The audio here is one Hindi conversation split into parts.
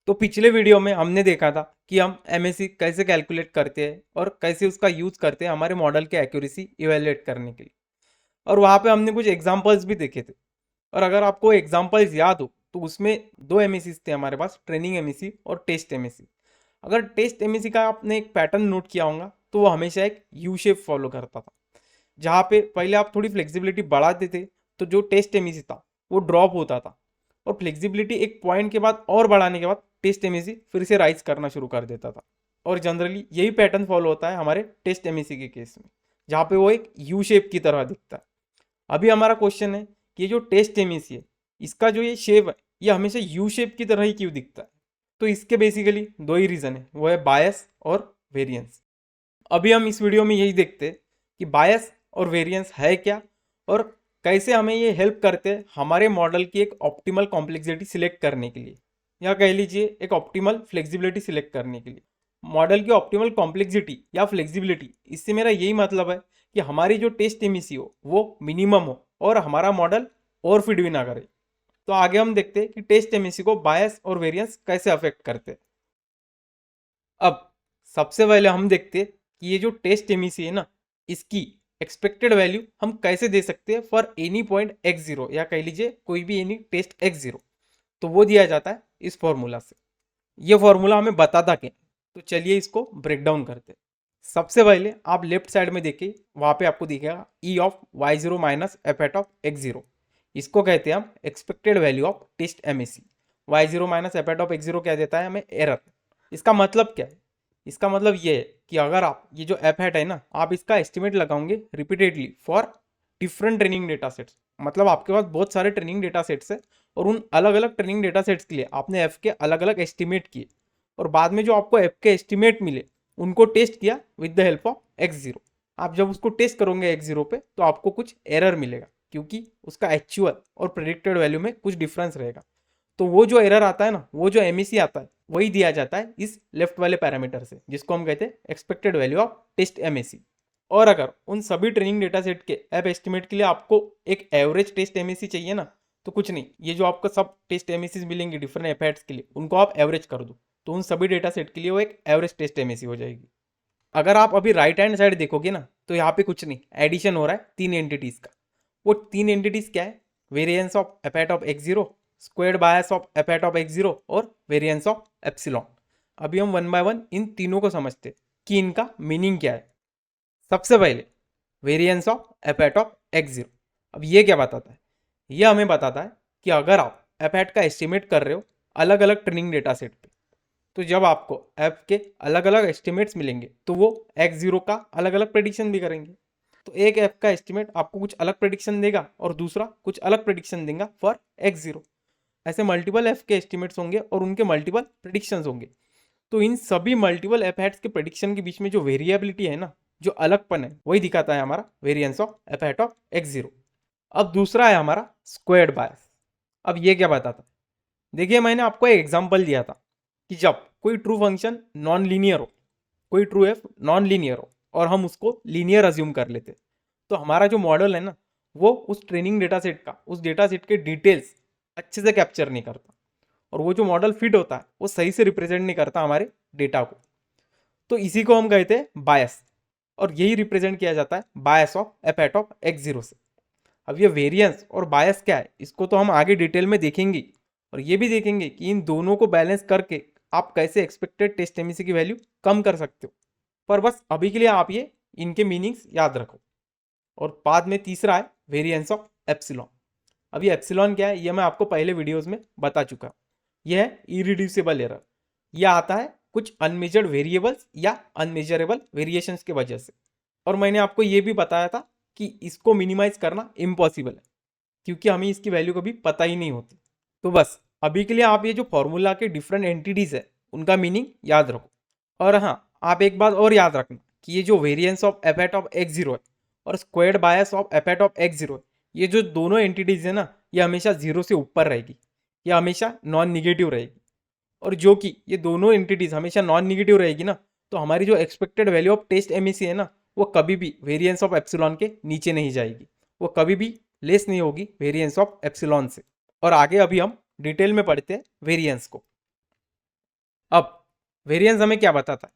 तो पिछले वीडियो में हमने देखा था कि हम एमएससी कैसे कैलकुलेट करते हैं और कैसे उसका यूज करते हैं हमारे मॉडल के एक्यूरेसी इवेलुएट करने के लिए। और वहाँ पे हमने कुछ एग्जांपल्स भी देखे थे। और अगर आपको एग्जांपल्स याद हो तो उसमें दो एमएससी थे हमारे पास, ट्रेनिंग एमएससी और टेस्ट एमएससी। अगर टेस्ट एमएससी का आपने एक पैटर्न नोट किया होगा तो वो हमेशा एक यू शेप फॉलो करता था, जहाँ पे पहले आप थोड़ी फ्लेक्सिबिलिटी बढ़ाते थे तो जो टेस्ट एमएससी था वो ड्रॉप होता था, और फ्लेक्सिबिलिटी एक पॉइंट के बाद और बढ़ाने के बाद टेस्ट एमएससी फिर से राइज करना शुरू कर देता था। और जनरली यही पैटर्न फॉलो होता है हमारे टेस्ट एमएससी के केस में, जहाँ पे वो एक यू शेप की तरह दिखता है। अभी हमारा क्वेश्चन है कि ये जो टेस्ट एमएससी है इसका जो ये शेप है ये हमेशा यू शेप की तरह ही क्यों दिखता है। तो इसके बेसिकली दो ही रीज़न है, वो है बायस और वेरिएंस। अभी हम इस वीडियो में यही देखते हैं कि बायस और वेरिएंस है क्या, और कैसे हमें ये हेल्प करते हैं हमारे मॉडल की एक ऑप्टिमल कॉम्प्लेक्सिटी सिलेक्ट करने के लिए, या कह लीजिए एक ऑप्टिमल फ्लेक्सिबिलिटी सिलेक्ट करने के लिए। मॉडल की ऑप्टिमल कॉम्प्लेक्सिटी या फ्लेक्सिबिलिटी, इससे मेरा यही मतलब है कि हमारी जो टेस्ट एमएससी हो वो मिनिमम हो और हमारा मॉडल ओवरफिट भी ना करे। तो आगे हम देखते हैं कि टेस्ट एमएससी को बायस और वेरिएंस कैसे अफेक्ट करते हैं। अब सबसे पहले हम देखते हैं कि ये जो टेस्ट एमईसी है ना, इसकी एक्सपेक्टेड वैल्यू हम कैसे दे सकते हैं फॉर एनी पॉइंट x0, या कह लीजिए कोई भी एनी टेस्ट x0। तो वो दिया जाता है इस फॉर्मूला से। ये फॉर्मूला हमें बताता क्या, तो चलिए इसको ब्रेक डाउन करते हैं। सबसे पहले आप लेफ्ट साइड में देखिए, वहाँ पे आपको दिखेगा E of y0 minus F at of x0। इसको कहते हैं हम expected value of test MSC. y0 minus F at of x0 क्या देता है हमें, एरर। इसका मतलब क्या है, इसका मतलब ये है कि अगर आप ये जो एफ हैट है ना, आप इसका एस्टिमेट लगाओगे repeatedly for different training data sets, मतलब आपके पास बहुत सारे ट्रेनिंग डेटा सेट्स है और उन अलग अलग ट्रेनिंग डेटा सेट्स के लिए आपने एफ के अलग अलग एस्टिमेट किए, और बाद में जो आपको एफ के एस्टिमेट मिले उनको टेस्ट किया with the help of x0। आप जब उसको टेस्ट करोगे x0 पे तो आपको कुछ एरर मिलेगा, क्योंकि उसका एक्चुअल और प्रेडिक्टेड वैल्यू में कुछ डिफरेंस रहेगा। तो वो जो एरर आता है ना, वो जो एमईसी आता है वही दिया जाता है इस लेफ्ट वाले पैरामीटर से, जिसको हम कहते हैं expected value of test MSC. और अगर उन सभी ट्रेनिंग डेटा सेट के एप एस्टिमेट के लिए आपको एक एवरेज टेस्ट एमएससी चाहिए ना, तो कुछ नहीं, ये जो आपको सब टेस्ट एमएससी मिलेंगे डिफरेंट एप हेड्स के लिए, उनको आप एवरेज कर दो, तो उन सभी डेटा सेट के लिए वो एक एवरेज टेस्ट एमएससी हो जाएगी। अगर आप अभी राइट हैंड साइड देखोगे ना, तो यहाँ पे कुछ नहीं, एडिशन हो रहा है तीन एंटिटीज का। वो तीन एंटिटीज क्या है, variance of f hat of x0, squared bias of f hat of x0 और वेरिएंस ऑफ एप्सिलॉन। अभी हम वन बाय वन इन तीनों को समझते कि इनका मीनिंग क्या है। सबसे पहले variance of f hat of x0। अब ये क्या बताता है, ये हमें बताता है कि अगर आप एपेट का एस्टिमेट कर रहे हो अलग अलग ट्रेनिंग डेटा सेट पे, तो जब आपको एफ के अलग अलग एस्टिमेट्स मिलेंगे तो वो x0 का अलग अलग प्रेडिक्शन भी करेंगे। तो एक ऐप का एस्टिमेट आपको कुछ अलग प्रेडिक्शन देगा और दूसरा कुछ अलग प्रेडिक्शन देगा फॉर x0। ऐसे मल्टीपल एफ के एस्टिमेट्स होंगे और उनके मल्टीपल प्रेडिक्शंस होंगे। तो इन सभी मल्टीपल एफ हैट्स के प्रेडिक्शन के बीच में जो वेरिएबिलिटी है ना, जो अलगपन है, वही दिखाता है हमारा variance of F hat off x0। अब दूसरा है हमारा स्क्वायर्ड बायस। अब ये क्या बताता है, देखिए मैंने आपको एक एग्जाम्पल दिया था कि जब कोई ट्रू फंक्शन नॉन लीनियर हो, कोई ट्रू एफ नॉन लीनियर हो और हम उसको लीनियर अज्यूम कर लेते, तो हमारा जो मॉडल है ना, वो उस ट्रेनिंग डेटा सेट का, उस डेटा सेट के डिटेल्स अच्छे से कैप्चर नहीं करता, और वो जो मॉडल फिट होता है वो सही से रिप्रेजेंट नहीं करता हमारे डेटा को। तो इसी को हम कहते हैं बायस, और यही रिप्रेजेंट किया जाता है बायस ऑफ एपेट ऑफ x0 से। अब ये वेरिएंस और बायस क्या है, इसको तो हम आगे डिटेल में देखेंगे, और ये भी देखेंगे कि इन दोनों को बैलेंस करके आप कैसे एक्सपेक्टेड टेस्ट एमईसी की वैल्यू कम कर सकते हो। पर बस अभी के लिए आप ये इनके मीनिंग्स याद रखो। और बाद में तीसरा है वेरिएंस ऑफ एप्सिलॉन। अभी एप्सिलॉन क्या है ये मैं आपको पहले वीडियोस में बता चुका हूँ। यह है इरिड्यूसिबल एरर। यह आता है कुछ अनमेजर्ड वेरिएबल्स या अनमेजरेबल वेरिएशंस के वजह से। और मैंने आपको ये भी बताया था कि इसको मिनिमाइज करना इम्पॉसिबल है, क्योंकि हमें इसकी वैल्यू कभी पता ही नहीं होती। तो बस अभी के लिए आप ये जो फॉर्मूला के डिफरेंट एंटिटीज है उनका मीनिंग याद रखो। और हाँ, आप एक बात और याद रखना कि ये जो variance of f hat of x0 है और squared bias of f hat of x0 है, ये जो दोनों एंटिटीज है ना, ये हमेशा जीरो से ऊपर रहेगी, ये हमेशा नॉन निगेटिव रहेगी। और जो कि ये दोनों एंटिटीज हमेशा नॉन निगेटिव रहेगी ना, तो हमारी जो expected value of test MEC है ना, वो कभी भी वेरिएंस ऑफ एप्सिलॉन के नीचे नहीं जाएगी, वो कभी भी लेस नहीं होगी वेरिएंस ऑफ एप्सिलॉन से। और आगे अभी हम डिटेल में पढ़ते हैं वेरिएंस को। अब वेरिएंस हमें क्या बताता है?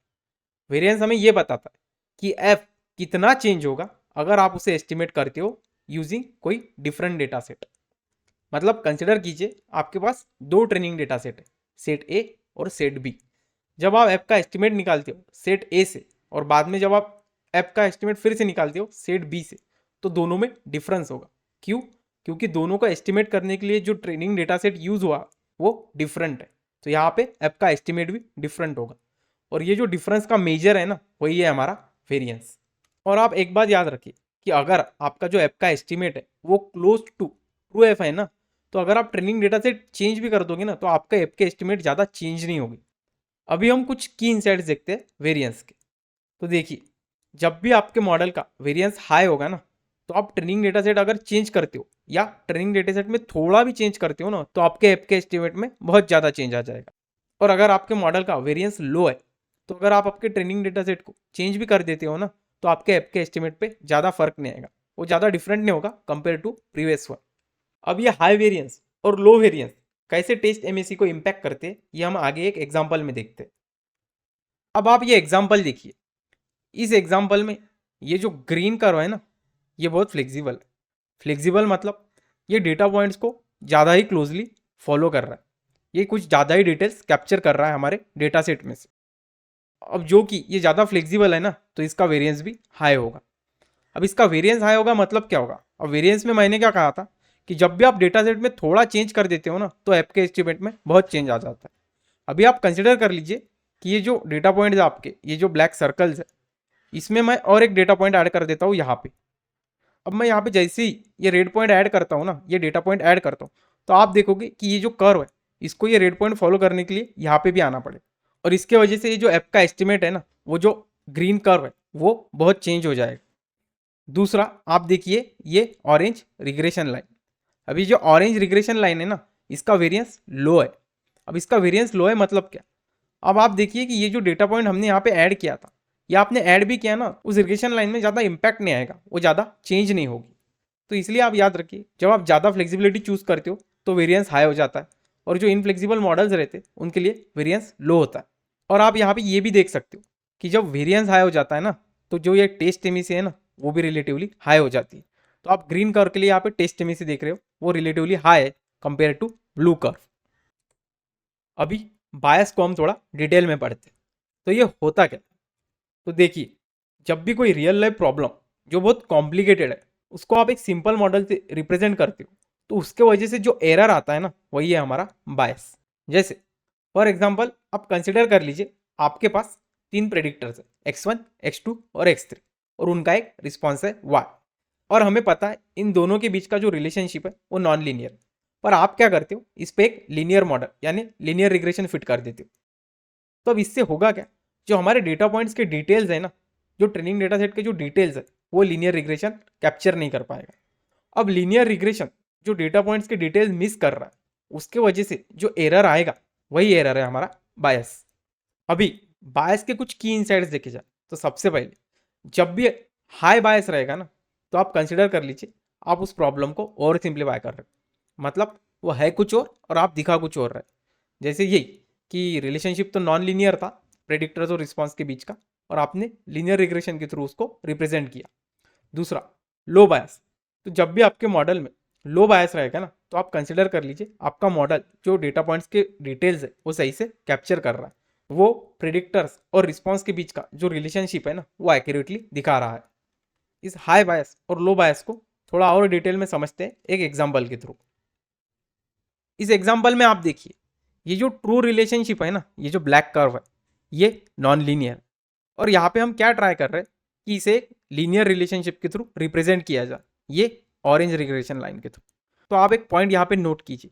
वेरिएंस हमें ये बताता है कि एफ कितना चेंज होगा अगर आप उसे एस्टिमेट करते हो यूजिंग कोई डिफरेंट डेटा सेट। मतलब कंसिडर कीजिए आपके पास दो ट्रेनिंग डेटा सेट है, सेट ए और सेट बी। जब आप एफ का एस्टिमेट निकालते हो सेट ए से और बाद में जब आप एफ का एस्टिमेट फिर से निकालते हो सेट बी से, तो दोनों में डिफरेंस होगा। क्यों? क्योंकि दोनों को एस्टिमेट करने के लिए जो ट्रेनिंग डेटा सेट यूज हुआ वो डिफरेंट है, तो यहाँ पे एफ का एस्टिमेट भी डिफरेंट होगा। और ये जो डिफरेंस का मेजर है ना, वही है हमारा वेरिएंस। और आप एक बात याद रखिए कि अगर आपका जो एफ का एस्टिमेट है वो क्लोज टू ट्रू एफ है ना, तो अगर आप ट्रेनिंग डेटा सेट चेंज भी कर दोगे ना, तो आपका एफ के एस्टिमेट ज़्यादा चेंज नहीं होगी। अभी हम कुछ की इनसाइट्स देखते हैं वेरिएंस के। तो देखिए, जब भी आपके मॉडल का वेरिएंस हाई होगा ना, तो आप ट्रेनिंग डेटा सेट अगर चेंज करते हो या ट्रेनिंग डेटा सेट में थोड़ा भी चेंज करते हो ना, तो आपके एफ के एस्टिमेट में बहुत ज़्यादा चेंज आ जाएगा। और अगर आपके मॉडल का वेरिएंस लो है, तो अगर आप आपके ट्रेनिंग डेटा सेट को चेंज भी कर देते हो ना, तो आपके एफ के एस्टिमेट पे ज़्यादा फर्क नहीं आएगा, वो ज़्यादा डिफरेंट नहीं होगा कंपेयर टू प्रीवियस वन। अब ये हाई वेरिएंस और लो वेरिएंस कैसे टेस्ट एमएसी को इम्पैक्ट करते हैं, ये हम आगे एक एग्जाम्पल में देखते हैं। अब आप ये एग्जाम्पल देखिए। इस एग्जाम्पल में ये जो ग्रीन कर्व है ना, ये बहुत फ्लेक्सिबल है। फ्लेक्सिबल मतलब ये डेटा पॉइंट्स को ज़्यादा ही क्लोजली फॉलो कर रहा है, ये कुछ ज़्यादा ही डिटेल्स कैप्चर कर रहा है हमारे डेटा सेट में से। अब जो कि ये ज़्यादा फ्लेक्सिबल है ना, तो इसका वेरिएंस भी हाई होगा। अब इसका वेरिएंस हाई होगा मतलब क्या होगा? अब वेरिएंस में मैंने क्या कहा था कि जब भी आप डेटा सेट में थोड़ा चेंज कर देते हो ना, तो ऐप के एस्टिमेट में बहुत चेंज आ जाता है। अभी आप कंसिडर कर लीजिए कि ये जो डेटा पॉइंट है आपके, ये जो ब्लैक सर्कल्स है, इसमें मैं और एक डेटा पॉइंट ऐड कर देता हूँ यहाँ पे। अब मैं यहाँ पे जैसे ही ये रेड पॉइंट ऐड करता हूँ ना, ये डेटा पॉइंट ऐड करता हूँ, तो आप देखोगे कि ये जो कर्व है, इसको ये रेड पॉइंट फॉलो करने के लिए यहाँ पे भी आना पड़े। और इसके वजह से ये जो ऐप का एस्टिमेट है ना, वो जो ग्रीन कर्व है वो बहुत चेंज हो जाएगा। दूसरा आप देखिए ये ऑरेंज रिग्रेशन लाइन। अभी जो ऑरेंज रिग्रेशन लाइन है ना, इसका वेरिएंस लो है। अब इसका वेरिएंस लो है मतलब क्या? अब आप देखिए कि ये जो डेटा पॉइंट हमने यहाँ पे ऐड किया था, या आपने ऐड भी किया ना, उस रिग्रेशन लाइन में ज़्यादा इंपैक्ट नहीं आएगा, वो ज़्यादा चेंज नहीं होगी। तो इसलिए आप याद रखिए, जब आप ज़्यादा फ्लेक्सिबिलिटी चूज़ करते हो तो वेरिएंस हाई हो जाता है, और जो इनफ्लेक्सिबल मॉडल्स रहते हैं उनके लिए वेरिएंस लो होता है। और आप यहाँ पे ये भी देख सकते हो कि जब वेरिएंस हाई हो जाता है ना, तो जो ये टेस्ट एमईसी है ना, वो भी रिलेटिवली हाई हो जाती है। तो आप ग्रीन कर्व के लिए यहाँ पे टेस्ट एमईसी देख रहे हो, वो रिलेटिवली हाई है कंपेयर टू ब्लू कर्व। अभी बायस को हम थोड़ा डिटेल में पढ़ते हैं। तो ये होता क्या? तो देखिए, जब भी कोई रियल लाइफ प्रॉब्लम जो बहुत कॉम्प्लिकेटेड है, उसको आप एक सिंपल मॉडल से रिप्रेजेंट करते हो, तो उसके वजह से जो एरर आता है ना, वही है हमारा बायस। जैसे फॉर एग्जांपल आप कंसिडर कर लीजिए, आपके पास तीन प्रेडिक्टर्स है, x1, x2 और x3, और उनका एक रिस्पॉन्स है y। और हमें पता है इन दोनों के बीच का जो रिलेशनशिप है वो नॉन लीनियर है। पर आप क्या करते हो, इस पे एक लीनियर मॉडल यानी लीनियर रिग्रेशन फिट कर देते हो। तो अब इससे होगा क्या? जो हमारे डेटा पॉइंट्स के डिटेल्स है ना, जो ट्रेनिंग डेटा सेट के जो डिटेल्स है, वो लीनियर रिग्रेशन कैप्चर नहीं कर पाएगा। अब लीनियर रिग्रेशन जो डेटा पॉइंट्स के डिटेल्स मिस कर रहा है, उसके वजह से जो एरर आएगा, वही एरर है हमारा बायस। अभी बायस के कुछ की इनसाइट्स देखे जाए, तो सबसे पहले जब भी हाई बायस रहेगा ना, तो आप कंसिडर कर लीजिए आप उस प्रॉब्लम को और सिंप्लीफाई कर रहे हो। मतलब वो है कुछ और आप दिखा कुछ और रहे। जैसे यही कि रिलेशनशिप तो नॉन लीनियर था प्रेडिक्टर्स और रिस्पॉन्स के बीच का, और आपने लीनियर रिग्रेशन के थ्रू उसको रिप्रेजेंट किया। दूसरा, लो बायस। तो जब भी आपके मॉडल में लो बायस रहेगा ना, तो आप कंसिडर कर लीजिए आपका मॉडल जो डेटा पॉइंट्स के डिटेल्स है वो सही से कैप्चर कर रहा है, वो प्रेडिक्टर्स और रिस्पॉन्स के बीच का जो रिलेशनशिप है ना, वो एक्यूरेटली दिखा रहा है। इस हाई बायस और लो बायस को थोड़ा और डिटेल में समझते हैं एक एग्जाम्पल के थ्रू। इस एग्जाम्पल में आप देखिए, ये जो ट्रू रिलेशनशिप है ना, ये जो ब्लैक कर्व है, ये नॉन लीनियर। और यहाँ पे हम क्या ट्राई कर रहे हैं कि इसे लीनियर रिलेशनशिप के थ्रू रिप्रेजेंट किया जाए, ये ऑरेंज रिग्रेशन लाइन के थ्रू। तो आप एक पॉइंट यहाँ पे नोट कीजिए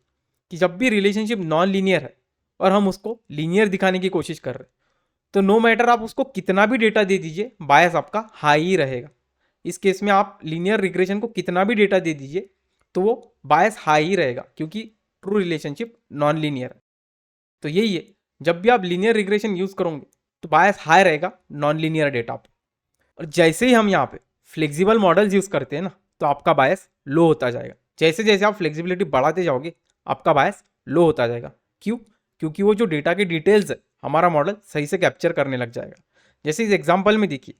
कि जब भी रिलेशनशिप नॉन लीनियर है और हम उसको लीनियर दिखाने की कोशिश कर रहे हैं, तो नो मैटर आप उसको कितना भी डेटा दे दीजिए, बायस आपका हाई ही रहेगा। इस केस में आप लीनियर रिग्रेशन को कितना भी डेटा दे दीजिए, तो वो बायस हाई ही रहेगा, क्योंकि ट्रू रिलेशनशिप नॉन लीनियर है। तो यही है, जब भी आप लीनियर रिग्रेशन यूज करोगे तो बायस हाई रहेगा नॉन लीनियर डेटा पे। और जैसे ही हम यहाँ पे फ्लेक्सिबल मॉडल्स यूज करते हैं ना, तो आपका बायस लो होता जाएगा। जैसे जैसे आप फ्लेक्सिबिलिटी बढ़ाते जाओगे, आपका बायस लो होता जाएगा। क्यों? क्योंकि वो जो डेटा के डिटेल्स है हमारा मॉडल सही से कैप्चर करने लग जाएगा। जैसे इस एग्जाम्पल में देखिए,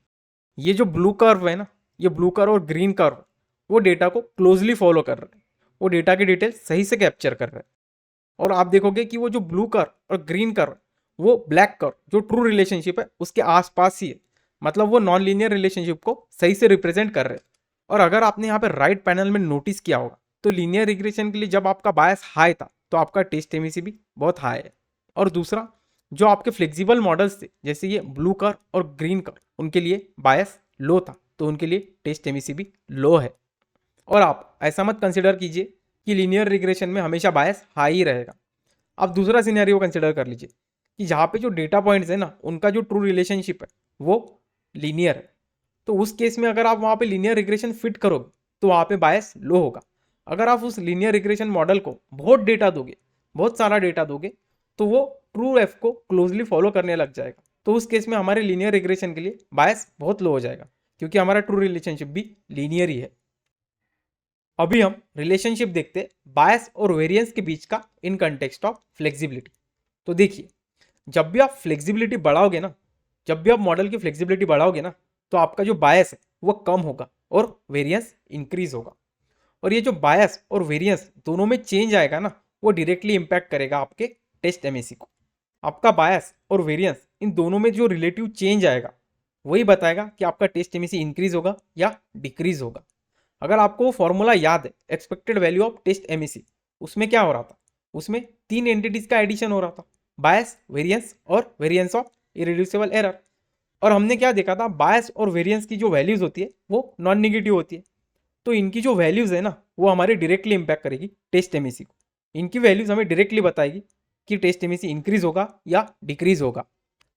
ये जो ब्लू कर्व है ना, ये ब्लू कर्व और ग्रीन कर्व वो डेटा को क्लोजली फॉलो कर रहे हैं, वो डेटा की डिटेल सही से कैप्चर कर रहे हैं। और आप देखोगे कि वो जो ब्लू कर्व और ग्रीन कर्व वो ब्लैक कर्व जो ट्रू रिलेशनशिप है उसके आसपास ही है, मतलब वो नॉन लीनियर रिलेशनशिप को सही से रिप्रेजेंट कर रहे हैं। और अगर आपने यहाँ पे राइट पैनल में नोटिस किया होगा तो लीनियर रिग्रेशन के लिए जब आपका बायस हाई था तो आपका टेस्ट एमिसी भी बहुत हाई है। और दूसरा, जो आपके फ्लेक्सिबल मॉडल्स थे जैसे ये ब्लू कर्व और ग्रीन कर्व, उनके लिए बायस लो था तो उनके लिए टेस्ट एमिसी भी लो है। और आप ऐसा मत कंसिडर कीजिए कि लीनियर रिग्रेशन में हमेशा बायस हाई ही रहेगा। आप दूसरा सिनेरियो कंसिडर कर लीजिए कि जहाँ पे जो डेटा पॉइंट्स है ना उनका जो ट्रू रिलेशनशिप है वो लीनियर है, तो उस केस में अगर आप वहाँ पे लीनियर रिग्रेशन फिट करोगे तो वहाँ पे बायस लो होगा। अगर आप उस लीनियर रिग्रेशन मॉडल को बहुत डेटा दोगे, बहुत सारा डेटा दोगे, तो वो ट्रू एफ को क्लोजली फॉलो करने लग जाएगा। तो उस केस में हमारे लीनियर रिग्रेशन के लिए बायस बहुत लो हो जाएगा, क्योंकि हमारा ट्रू रिलेशनशिप भी लीनियर ही है। अभी हम रिलेशनशिप देखते हैं बायस और वेरिएंस के बीच का इन कंटेक्स्ट ऑफ फ्लेक्सिबिलिटी। तो देखिए, जब भी आप फ्लेक्सिबिलिटी बढ़ाओगे ना, जब भी आप मॉडल की फ्लेक्सिबिलिटी बढ़ाओगे ना, तो आपका जो बायस है वो कम होगा और वेरिएंस इंक्रीज होगा। और ये जो बायस और वेरिएंस दोनों में चेंज आएगा ना, वो डायरेक्टली इंपैक्ट करेगा आपके टेस्ट एमएसी को। आपका बायस और वेरिएंस इन दोनों में जो रिलेटिव चेंज आएगा वही बताएगा कि आपका टेस्ट एमएसी इंक्रीज होगा या डिक्रीज होगा। अगर आपको वो फॉर्मूला याद है, expected value of test MAC, उसमें क्या हो रहा था, उसमें 3 एंटिटीज का एडिशन हो रहा था, बायस, वेरिएंस और वेरिएंस ऑफ इरेड्यूसिबल एरर। और हमने क्या देखा था, बायस और वेरिएंस की जो वैल्यूज होती है वो नॉन नेगेटिव होती है। तो इनकी जो वैल्यूज है ना वो हमारे डायरेक्टली इंपैक्ट करेगी टेस्ट एमएसी को। इनकी वैल्यूज हमें डायरेक्टली बताएगी कि टेस्ट एमएसी इंक्रीज होगा या डिक्रीज होगा।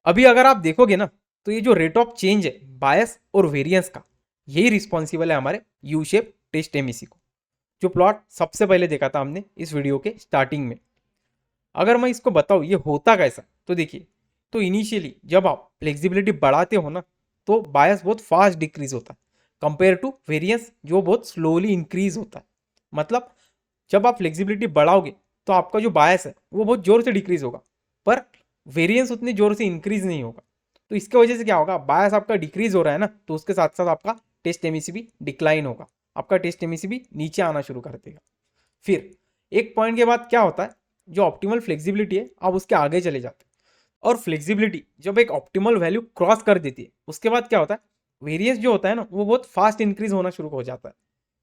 अभी अगर आप देखोगे ना, तो ये जो रेट ऑफ चेंज है बायस और वेरिएंस का, यही रिस्पॉन्सिबल है हमारे यू शेप टेस्ट एमएसी को, जो प्लॉट सबसे पहले देखा था हमने इस वीडियो के स्टार्टिंग में। अगर मैं इसको बताऊँ ये होता कैसा, तो देखिए, तो इनिशियली जब आप फ्लेक्सिबिलिटी बढ़ाते हो ना, तो बायस बहुत फास्ट डिक्रीज होता है कंपेयर टू वेरिएंस जो बहुत स्लोली इंक्रीज होता है। मतलब जब आप फ्लेक्सिबिलिटी बढ़ाओगे तो आपका जो बायस है वो बहुत जोर से डिक्रीज होगा, पर वेरिएंस उतनी जोर से इंक्रीज नहीं होगा। तो इसके वजह से क्या होगा, बायस आपका डिक्रीज हो रहा है ना, तो उसके साथ साथ आपका टेस्ट एमएसी भी डिक्लाइन होगा, आपका टेस्ट एमएसी भी नीचे आना शुरू कर देगा। फिर एक पॉइंट के बाद क्या होता है, जो ऑप्टिमल फ्लेक्सिबिलिटी है आप उसके आगे चले जाते हैं, और फ्लेक्सिबिलिटी जब एक ऑप्टिमल वैल्यू क्रॉस कर देती है उसके बाद क्या होता है, वेरिएंस जो होता है ना वो बहुत फास्ट इंक्रीज होना शुरू हो जाता है।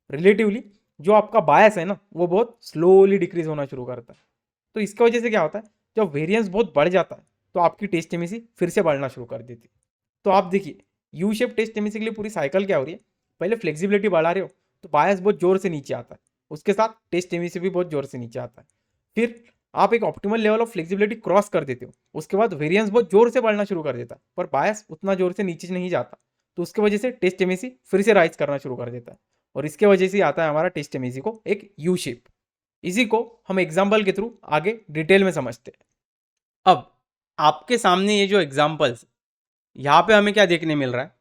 रिलेटिवली जो आपका बायस है ना वो बहुत स्लोली डिक्रीज होना शुरू करता है। तो इसकी वजह से क्या होता है, जब वेरिएंस बहुत बढ़ जाता है तो आपकी टेस्ट एमएसी फिर से बढ़ना शुरू कर देती है। तो आप देखिए, यू शेप टेस्ट एमएसी के लिए पूरी साइकिल क्या हो रही है, पहले फ्लेक्सिबिलिटी बढ़ा रहे हो तो बायस बहुत जोर से नीचे आता है, उसके साथ टेस्ट एमएसी भी बहुत जोर से नीचे आता है। फिर आप एक optimal level of flexibility cross कर देते हो, उसके बाद वेरिएंस बहुत जोर से बढ़ना शुरू कर देता है, पर बायस उतना जोर से नीचे नहीं जाता, तो उसकी वजह से टेस्ट एमएसी फिर से राइज करना शुरू कर देता है। और इसके वजह से आता है हमारा टेस्ट एमएसी को एक यू शेप। इसी को हम एग्जाम्पल के थ्रू आगे डिटेल में समझते हैं। अब आपके सामने ये जो एग्जाम्पल्स, यहाँ पे हमें क्या देखने मिल रहा है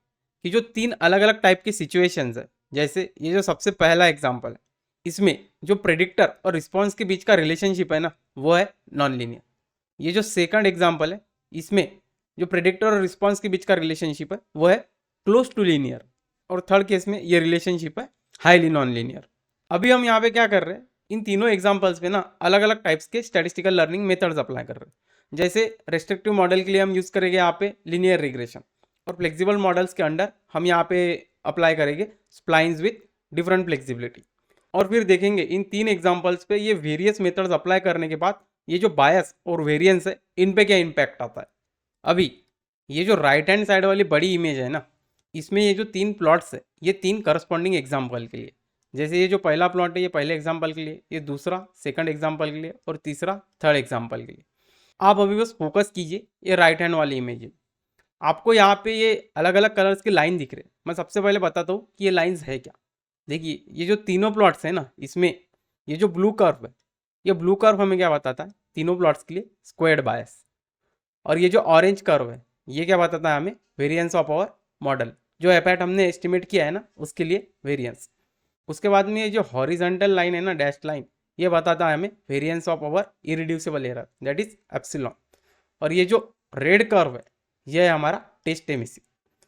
कि जो 3 अलग अलग टाइप की सिचुएशंस है, जैसे ये जो सबसे पहला एग्जाम्पल है, इसमें जो प्रेडिक्टर और रिस्पॉन्स के बीच का रिलेशनशिप है ना वो है नॉन लीनियर। ये जो सेकंड एग्जाम्पल है, इसमें जो प्रेडिक्टर और रिस्पॉन्स के बीच का रिलेशनशिप है वो है क्लोज टू लीनियर। और थर्ड केस में ये रिलेशनशिप है हाईली नॉन लीनियर। अभी हम यहाँ पे क्या कर रहे हैं, इन तीनों एग्जाम्पल्स पे ना अलग अलग टाइप्स के स्टैटिस्टिकल लर्निंग मेथड्स अप्लाई कर रहे हैं। जैसे रेस्ट्रिक्टिव मॉडल के लिए हम यूज़ करेंगे यहाँ पे लीनियर रिग्रेशन, और फ्लेक्सिबल मॉडल्स के अंडर हम यहाँ पे अप्लाई करेंगे स्प्लाइंस विथ डिफरेंट फ्लेक्सिबिलिटी। और फिर देखेंगे इन 3 एग्जाम्पल्स पे ये वेरियस मेथड्स अप्लाई करने के बाद ये जो बायस और वेरिएंस है इन पे क्या इम्पैक्ट आता है। अभी ये जो राइट हैंड साइड वाली बड़ी इमेज है ना, इसमें ये जो 3 प्लॉट्स है ये 3 करस्पॉन्डिंग एग्जाम्पल के लिए, जैसे ये जो पहला प्लॉट है ये पहले एग्जाम्पल के लिए, ये दूसरा सेकंड एग्जाम्पल के लिए, और तीसरा थर्ड एग्जाम्पल के लिए। आप अभी बस फोकस कीजिए ये राइट हैंड वाली इमेज है। आपको यहाँ पे ये अलग अलग कलर्स के लाइन दिख रहे हैं। मैं सबसे पहले बताता हूँ कि ये लाइन्स है क्या। देखिए, ये जो तीनों प्लॉट्स हैं ना, इसमें ये जो ब्लू कर्व है, ये ब्लू कर्व हमें क्या बताता है, तीनों प्लॉट्स के लिए स्क्वायर्ड बायस। और ये जो ऑरेंज कर्व है ये क्या बताता है हमें, वेरिएंस ऑफ आवर मॉडल, जो एपैट हमने एस्टिमेट किया है ना उसके लिए वेरिएंस। उसके बाद में ये जो हॉरिजॉन्टल लाइन है ना, डैश लाइन, ये बताता है हमें variance of our irreducible error, that is epsilon. और ये जो रेड कर्व है यह है हमारा टेस्ट एमएसी।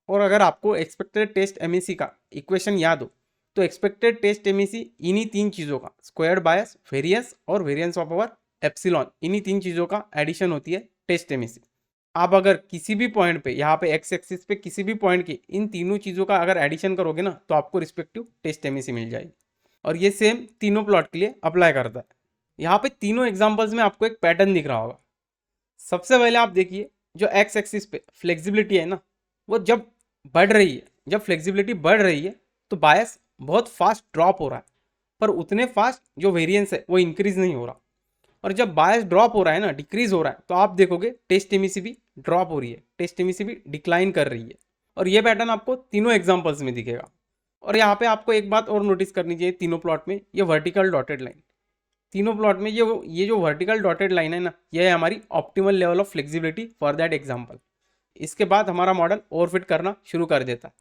और अगर आपको एक्सपेक्टेड टेस्ट एमएसी का इक्वेशन याद हो तो एक्सपेक्टेड टेस्ट एमएसी इन्हीं तीन चीज़ों का स्क्वायर्ड बायस, वेरियंस और वेरियंस ऑफ आवर एप्सिलॉन, इन्हीं तीन चीज़ों का एडिशन होती है टेस्ट एमएसी। आप अगर किसी भी पॉइंट पे यहाँ पे एक्स एक्सिस पे किसी भी पॉइंट की इन तीनों चीज़ों का अगर एडिशन करोगे ना तो आपको रिस्पेक्टिव टेस्ट एमएसी मिल जाएगी। और ये सेम तीनों प्लॉट के लिए अप्लाई करता है। यहाँ पे तीनों एग्जांपल्स में आपको एक पैटर्न दिख रहा होगा। सबसे पहले आप देखिए जो एक्स एक्सिस पे फ्लेक्सिबिलिटी है ना, वो जब बढ़ रही है, जब फ्लेक्सिबिलिटी बढ़ रही है तो बायस बहुत फास्ट ड्रॉप हो रहा है, पर उतने फास्ट जो वेरिएंस है वो इंक्रीज नहीं हो रहा। और जब बायस ड्रॉप हो रहा है ना, डिक्रीज हो रहा है, तो आप देखोगे टेस्ट एमईसी भी ड्रॉप हो रही है, टेस्ट एमईसी भी डिक्लाइन कर रही है। और ये पैटर्न आपको तीनों एग्जांपल्स में दिखेगा। और यहाँ पे आपको एक बात और नोटिस करनी चाहिए, तीनों प्लॉट में ये वर्टिकल डॉटेड लाइन, तीनों प्लॉट में ये जो वर्टिकल डॉटेड लाइन है ना, ये है हमारी optimal level of flexibility for that example. इसके बाद हमारा मॉडल ओवरफिट करना शुरू कर देता है।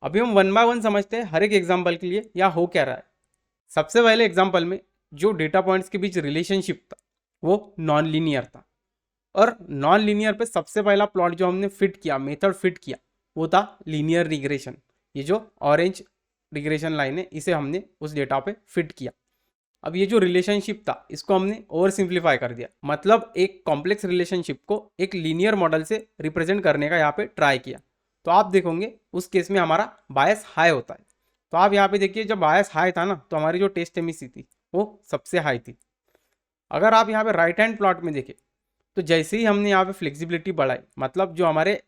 अभी हम वन बाय वन समझते हैं हर एक एग्जाम्पल के लिए या हो क्या रहा है। सबसे पहले एग्जाम्पल में जो डेटा पॉइंट्स के बीच रिलेशनशिप था वो नॉन लीनियर था। और नॉन लीनियर पे सबसे पहला प्लॉट जो हमने फिट किया, मेथड फिट किया, वो था लीनियर रिग्रेशन। ये जो ऑरेंज रिग्रेशन लाइन है इसे हमने उस डेटा पे फिट किया। अब ये जो रिलेशनशिप था इसको हमने ओवर सिंप्लीफाई कर दिया, मतलब एक कॉम्प्लेक्स रिलेशनशिप को एक लीनियर मॉडल से रिप्रेजेंट करने का यहाँ पे ट्राई किया। तो आप देखोगे उस केस में हमारा बायस हाई होता है। तो आप यहाँ पे देखिए जब बायस हाई था ना तो हमारी जो टेस्ट एमईसी थी वो सबसे हाई थी। अगर आप यहाँ पे राइट हैंड प्लॉट में देखें तो जैसे ही हमने यहाँ पे फ्लेक्सिबिलिटी बढ़ाई, मतलब जो हमारे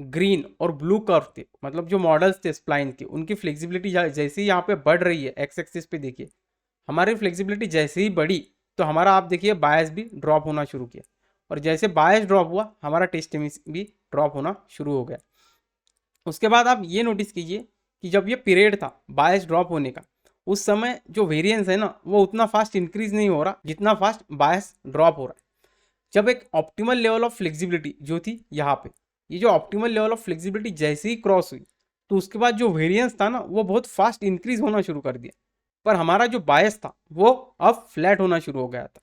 ग्रीन और ब्लू कर्व थे, मतलब जो मॉडल्स थे स्प्लाइन के, उनकी फ्लेक्सिबिलिटी जैसे ही यहाँ पे बढ़ रही है, एक्स एक्सिस पे देखिए हमारी फ्लेक्सिबिलिटी जैसे ही बढ़ी तो हमारा आप देखिए बायस भी ड्रॉप होना शुरू किया। और जैसे बायस ड्रॉप हुआ हमारा टेस्ट एमईसी भी ड्रॉप होना शुरू हो गया। उसके बाद आप ये नोटिस कीजिए कि जब ये पीरियड था बायस ड्रॉप होने का, उस समय जो वेरिएंस है ना वो उतना फास्ट इंक्रीज नहीं हो रहा जितना फास्ट बायस ड्रॉप हो रहा है। जब एक ऑप्टिमल लेवल ऑफ फ्लेक्सिबिलिटी जो थी यहाँ पे, ये जो ऑप्टिमल लेवल ऑफ फ्लेक्सिबिलिटी जैसे ही क्रॉस हुई तो उसके बाद जो वेरिएंस था ना वो बहुत फास्ट इंक्रीज होना शुरू कर दिया, पर हमारा जो बायस था वो अब फ्लैट होना शुरू हो गया था।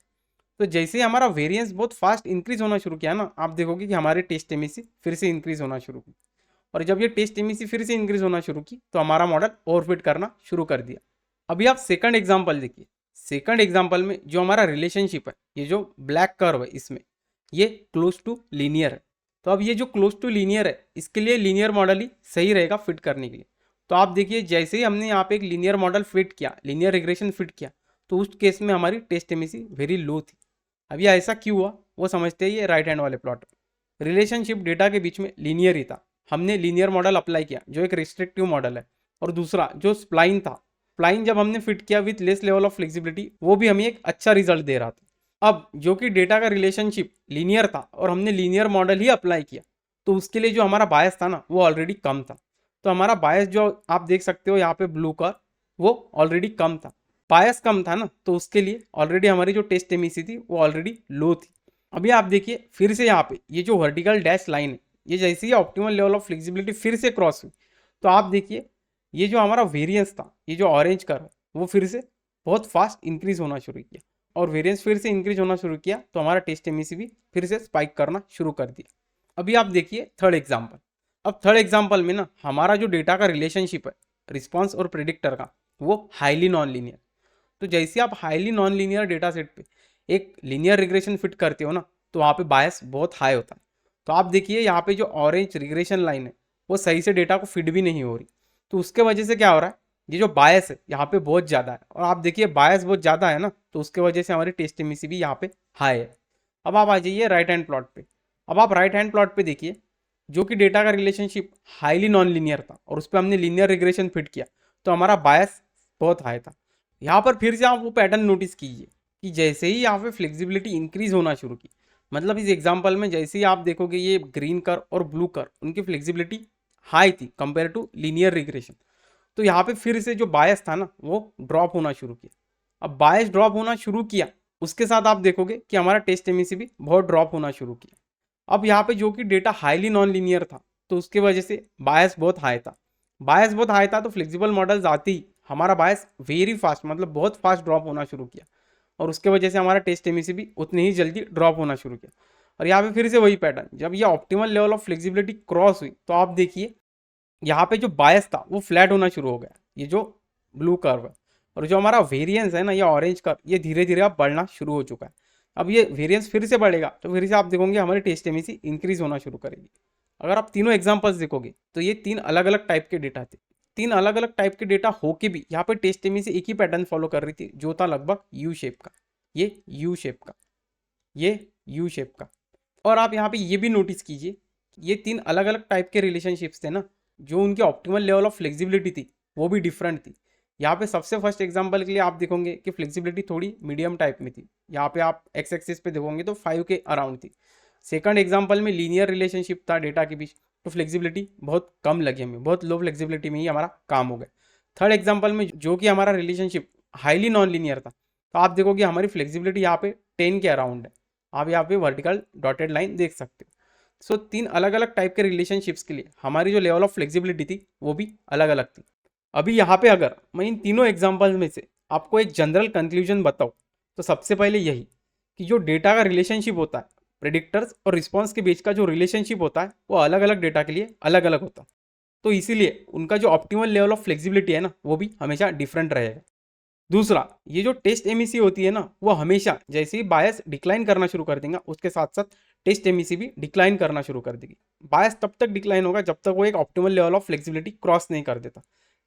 तो जैसे ही हमारा वेरिएंस बहुत फास्ट इंक्रीज होना शुरू किया ना, आप देखोगे कि हमारे टेस्ट एमईसी फिर से इंक्रीज होना शुरू की। और जब ये टेस्ट एमईसी फिर से इंक्रीज होना शुरू की तो हमारा मॉडल ओवरफिट करना शुरू कर दिया। अभी आप सेकंड एग्जांपल देखिए। सेकंड एग्जांपल में जो हमारा रिलेशनशिप है, ये जो ब्लैक कर्व है इसमें ये क्लोज टू लीनियर है। तो अब ये जो क्लोज टू लीनियर है इसके लिए लीनियर मॉडल ही सही रहेगा फिट करने के लिए। तो आप देखिए जैसे ही हमने यहाँ पे एक लीनियर मॉडल फिट किया, लीनियर रिग्रेशन फिट किया, तो उस केस में हमारी टेस्ट एमईसी वेरी लो थी। अब ये ऐसा क्यों हुआ वो समझते हैं। ये राइट हैंड वाले प्लॉट में रिलेशनशिप डेटा के बीच में लीनियर ही था, हमने लीनियर मॉडल अप्लाई किया जो एक रिस्ट्रिक्टिव मॉडल है। और दूसरा जो स्प्लाइन था, स्प्लाइन जब हमने फिट किया with less level of flexibility वो भी हमें एक अच्छा रिजल्ट दे रहा था। अब जो कि डेटा का रिलेशनशिप लीनियर था और हमने लीनियर मॉडल ही अप्लाई किया, तो उसके लिए जो हमारा बायस था ना वो ऑलरेडी कम था। तो हमारा बायस जो आप देख सकते हो यहाँ पे ब्लू का, वो ऑलरेडी कम था। बायस कम था ना तो उसके लिए ऑलरेडी हमारी जो टेस्ट एमईसी थी वो ऑलरेडी लो थी। अभी आप देखिए फिर से यहाँ पे ये जो वर्टिकल डैश लाइन है, ये जैसे ही ऑप्टिमल लेवल ऑफ फ्लेक्सिबिलिटी फिर से क्रॉस हुई तो आप देखिए ये जो हमारा वेरिएंस था, ये जो ऑरेंज कर्व वो फिर से बहुत फास्ट इंक्रीज होना शुरू किया। और वेरिएंस फिर से इंक्रीज होना शुरू किया तो हमारा टेस्ट एमईसी भी फिर से स्पाइक करना शुरू कर दिया। अभी आप देखिए थर्ड एग्जाम्पल। अब थर्ड एग्जाम्पल में ना हमारा जो डेटा का रिलेशनशिप है रिस्पॉन्स और प्रिडिक्टर का, वो हाईली नॉन लीनियर। तो जैसे आप highly non linear data set पे एक लीनियर रिग्रेशन फिट करते हो ना तो वहाँ पे बायस बहुत हाई होता है। तो आप देखिए यहाँ पे जो ऑरेंज रिग्रेशन लाइन है वो सही से डेटा को फिट भी नहीं हो रही। तो उसके वजह से क्या हो रहा है, ये जो बायस है यहाँ पे बहुत ज़्यादा है। और आप देखिए बायस बहुत ज़्यादा है ना तो उसके वजह से हमारी टेस्ट एमईसी भी यहाँ पे हाई है। अब आप आ जाइए राइट हैंड प्लॉट पे। अब आप राइट हैंड प्लॉट पे देखिए जो कि डेटा का रिलेशनशिप हाईली नॉन लीनियर था और उस पर हमने लीनियर रिग्रेशन फिट किया तो हमारा बायस बहुत हाई था। यहाँ पर फिर से आप वो पैटर्न नोटिस कीजिए कि जैसे ही यहाँ पे फ्लेक्सिबिलिटी इंक्रीज होना शुरू की, मतलब इस एग्जांपल में जैसे ही आप देखोगे ये ग्रीन कर्व और ब्लू कर्व उनकी फ्लेक्सिबिलिटी हाई थी कंपेयर टू लीनियर रिग्रेशन, तो यहाँ पे फिर से जो बायस था ना वो ड्रॉप होना शुरू किया। अब बायस ड्रॉप होना शुरू किया उसके साथ आप देखोगे कि हमारा टेस्ट एमईसी भी बहुत ड्रॉप होना शुरू किया। अब यहाँ पे जो कि डेटा हाईली नॉन लीनियर था तो उसके वजह से बायस बहुत हाई था। बायस बहुत हाई था तो फ्लेक्सिबल मॉडल्स आते ही हमारा बायस वेरी फास्ट, मतलब बहुत फास्ट ड्रॉप होना शुरू किया और उसके वजह से हमारा टेस्ट एमईसी भी उतनी ही जल्दी ड्रॉप होना शुरू किया। और यहाँ पे फिर से वही पैटर्न, जब ये optimal level of flexibility cross हुई तो आप देखिए यहाँ पे जो बायस था वो फ्लैट होना शुरू हो गया, ये जो ब्लू कर्व है। और जो हमारा वेरिएंस है ना, ये ऑरेंज कर्व, ये धीरे धीरे अब बढ़ना शुरू हो चुका है। अब ये वेरिएंस फिर से बढ़ेगा तो फिर से आप देखोगे हमारी टेस्ट एमिसी इंक्रीज होना शुरू करेगी। अगर आप तीनों एग्जांपल्स देखोगे तो ये तीन अलग अलग टाइप के डेटा थे। तीन अलग अलग टाइप के डेटा होके भी यहाँ पे टेस्ट एमिसी एक ही पैटर्न फॉलो कर रही थी, जो था लगभग यू शेप का, ये यू शेप का, ये यू शेप का। और आप यहाँ पे ये भी नोटिस कीजिए, ये तीन अलग अलग टाइप के रिलेशनशिप्स थे ना, जो उनके ऑप्टिमल लेवल ऑफ फ्लेक्सिबिलिटी थी वो भी डिफरेंट थी। यहाँ पे सबसे फर्स्ट एग्जांपल के लिए आप देखोगे कि फ्लेक्सिबिलिटी थोड़ी मीडियम टाइप में थी, यहाँ पे आप एक्स एक्सिस पे देखोगे तो 5 के अराउंड थी। सेकंड एग्जांपल में लीनियर रिलेशनशिप था डेटा के बीच, तो फ्लेक्सिबिलिटी बहुत कम लगी हमें, बहुत लो फ्लेक्सिबिलिटी में ही हमारा काम हो गया। थर्ड एग्जाम्पल में जो कि हमारा रिलेशनशिप हाईली नॉन लीनियर था, तो आप देखोगे हमारी फ्लेक्सिबिलिटी यहाँ पे 10 के अराउंड है। आप यहाँ पे वर्टिकल डॉटेड लाइन देख सकते हो। सो तीन अलग अलग टाइप के रिलेशनशिप्स के लिए हमारी जो लेवल ऑफ फ्लेक्सिबिलिटी थी वो भी अलग अलग थी। अभी यहाँ पे अगर मैं इन तीनों एग्जाम्पल्स में से आपको एक जनरल कंक्लूजन बताऊँ तो सबसे पहले यही कि जो डेटा का रिलेशनशिप होता है, प्रेडिक्टर्स और रिस्पॉन्स के बीच का जो रिलेशनशिप होता है वो अलग अलग डेटा के लिए अलग अलग होता है। तो इसीलिए उनका जो ऑप्टिमल लेवल ऑफ फ्लेक्सिबिलिटी है ना, वो भी हमेशा डिफरेंट रहेगा। दूसरा, ये जो टेस्ट एमिसी होती है ना, वो हमेशा जैसे ही बायस डिक्लाइन करना शुरू कर देगा उसके साथ साथ टेस्ट एमिसी भी डिक्लाइन करना शुरू कर देगी। बायस तब तक डिक्लाइन होगा जब तक वो एक optimal level of flexibility cross नहीं कर देता।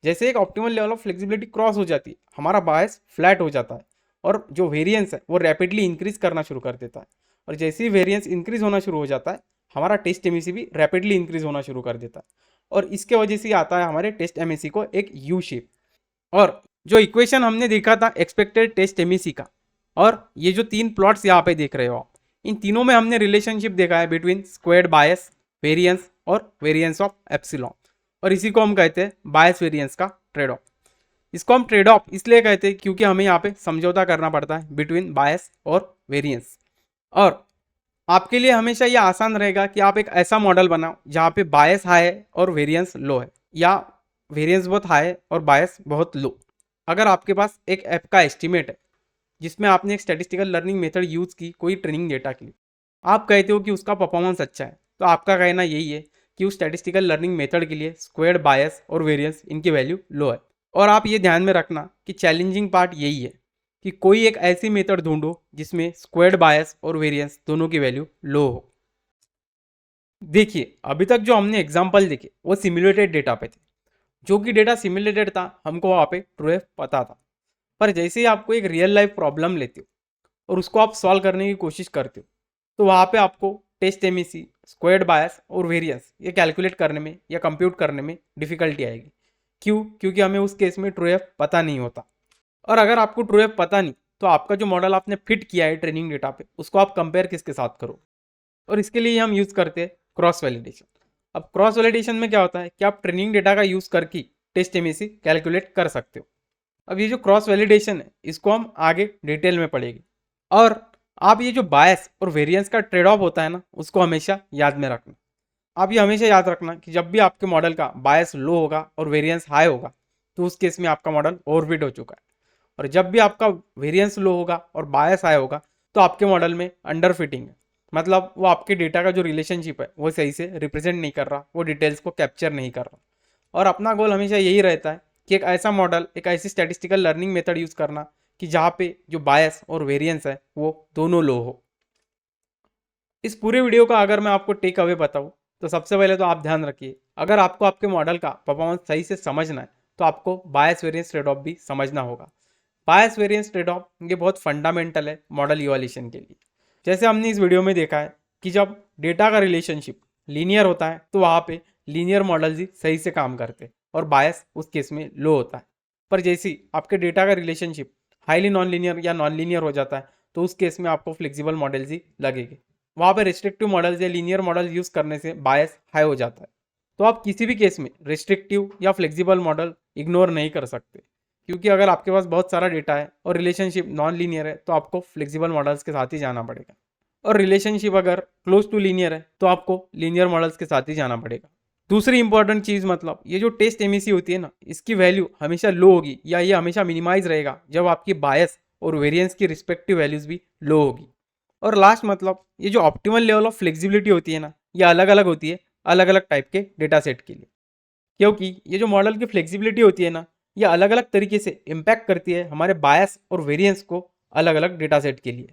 जैसे एक optimal level of flexibility cross हो जाती है, हमारा बायस फ्लैट हो जाता है और जो वेरिएंस है वो रैपिडली इंक्रीज करना शुरू कर देता है। और जैसे ही वेरिएंस इंक्रीज होना शुरू हो जाता है, हमारा टेस्ट एमिसी भी रैपिडली इंक्रीज होना शुरू कर देता है। और इसके वजह से आता है हमारे टेस्ट एमिसी को एक यू शेप। और जो इक्वेशन हमने देखा था एक्सपेक्टेड टेस्ट एमिसी का, और ये जो तीन प्लॉट्स यहाँ पे देख रहे हो आप, इन तीनों में हमने रिलेशनशिप देखा है बिटवीन स्क्वायर्ड बायस, वेरिएंस और वेरिएंस ऑफ एप्सिलॉन। और इसी को हम कहते हैं बायस वेरिएंस का ट्रेड ऑफ। इसको हम ट्रेड ऑफ इसलिए कहते हैं क्योंकि हमें यहाँ पे समझौता करना पड़ता है बिटवीन बायस और वेरिएंस। और आपके लिए हमेशा ये आसान रहेगा कि आप एक ऐसा मॉडल बनाओ जहाँ पे बायस हाई है और वेरिएंस लो है, या वेरिएंस बहुत हाई है और बायस बहुत लो। अगर आपके पास एक ऐप का एस्टिमेट है जिसमें आपने एक स्टैटिस्टिकल लर्निंग मेथड यूज़ की कोई ट्रेनिंग डेटा के लिए, आप कहते हो कि उसका परफॉर्मेंस अच्छा है, तो आपका कहना यही है कि उस स्टैटिस्टिकल लर्निंग मेथड के लिए स्क्वायर्ड बायस और वेरिएंस इनकी वैल्यू लो है। और आप ये ध्यान में रखना कि चैलेंजिंग पार्ट यही है कि कोई एक ऐसी मेथड ढूंढो जिसमें स्क्वायर्ड बायस और वेरिएंस दोनों की वैल्यू लो हो। देखिए, अभी तक जो हमने एग्जाम्पल देखे वो सिमुलेटेड डेटा पे थे। जो कि डेटा सिमुलेटेड था हमको वहाँ पे ट्रू एफ पता था। पर जैसे ही आपको एक रियल लाइफ प्रॉब्लम लेते हो और उसको आप सॉल्व करने की कोशिश करते हो, तो वहाँ पे आपको टेस्ट एमिसी, स्क्वायर्ड बायस और वेरिएंस ये कैलकुलेट करने में या कंप्यूट करने में डिफिकल्टी आएगी। क्यों? क्योंकि हमें उस केस में ट्रू एफ पता नहीं होता। और अगर आपको ट्रू एफ पता नहीं, तो आपका जो मॉडल आपने फिट किया है ट्रेनिंग डेटा पे, उसको आप कंपेयर किसके साथ करो। और इसके लिए हम यूज़ करते हैं क्रॉस वैलिडेशन। अब क्रॉस वैलिडेशन में क्या होता है कि आप ट्रेनिंग डेटा का यूज़ करके टेस्ट एमिसी कैलकुलेट कर सकते हो। अब ये जो क्रॉस वैलिडेशन है इसको हम आगे डिटेल में पढ़ेंगे। और आप ये जो बायस और वेरिएंस का ट्रेड ऑफ होता है ना, उसको हमेशा याद में रखना। आप ये हमेशा याद रखना कि जब भी आपके मॉडल का बायस लो होगा और वेरिएंस हाई होगा, तो उस केस में आपका मॉडल ओवरफिट हो चुका है। और जब भी आपका वेरिएंस लो होगा और बायस हाई होगा, तो आपके मॉडल में अंडर फिटिंग है, मतलब वो आपके डेटा का जो रिलेशनशिप है वो सही से रिप्रेजेंट नहीं कर रहा, वो डिटेल्स को कैप्चर नहीं कर रहा। और अपना गोल हमेशा यही रहता है कि एक ऐसा मॉडल, एक ऐसी स्टैटिस्टिकल लर्निंग मेथड यूज़ करना कि जहाँ पे जो बायस और वेरिएंस है वो दोनों लो हो। इस पूरे वीडियो का अगर मैं आपको टेक अवे बताऊँ, तो सबसे पहले तो आप ध्यान रखिए, अगर आपको आपके मॉडल का परफॉर्मेंस सही से समझना है तो आपको बायस वेरिएंस ट्रेड ऑफ भी समझना होगा। बायस वेरिएंस ट्रेड ऑफ ये बहुत फंडामेंटल है मॉडल इवैल्यूएशन के लिए। जैसे हमने इस वीडियो में देखा है कि जब डेटा का रिलेशनशिप लीनियर होता है तो वहाँ पे लीनियर मॉडल्स ही सही से काम करते हैं और बायस उस केस में लो होता है। पर जैसे ही आपके डेटा का रिलेशनशिप हाईली नॉन लीनियर या नॉन लीनियर हो जाता है, तो उस केस में आपको फ्लेक्सिबल मॉडल्स ही लगेंगे। वहाँ पे रिस्ट्रिक्टिव मॉडल्स या लीनियर मॉडल यूज़ करने से बायस हाई हो जाता है। तो आप किसी भी केस में रिस्ट्रिक्टिव या फ्लेक्सिबल मॉडल इग्नोर नहीं कर सकते, क्योंकि अगर आपके पास बहुत सारा डेटा है और रिलेशनशिप नॉन लीनियर है तो आपको फ्लेक्सिबल मॉडल्स के साथ ही जाना पड़ेगा। और रिलेशनशिप अगर क्लोज टू लीनियर है तो आपको लीनियर मॉडल्स के साथ ही जाना पड़ेगा। दूसरी इंपॉर्टेंट चीज़, मतलब ये जो टेस्ट एमिसी होती है ना, इसकी वैल्यू हमेशा लो होगी या ये हमेशा मिनिमाइज रहेगा जब आपकी बायस और वेरिएंस की रिस्पेक्टिव वैल्यूज भी लो होगी। और लास्ट मतलब ये जो ऑप्टिमल लेवल ऑफ फ्लेक्सिबिलिटी होती है ना, ये अलग अलग होती है अलग अलग टाइप के डेटा सेट के लिए, क्योंकि ये जो मॉडल की फ्लेक्सिबिलिटी होती है ना, ये अलग अलग तरीके से इम्पैक्ट करती है हमारे बायस और वेरिएंस को अलग अलग डेटा सेट के लिए।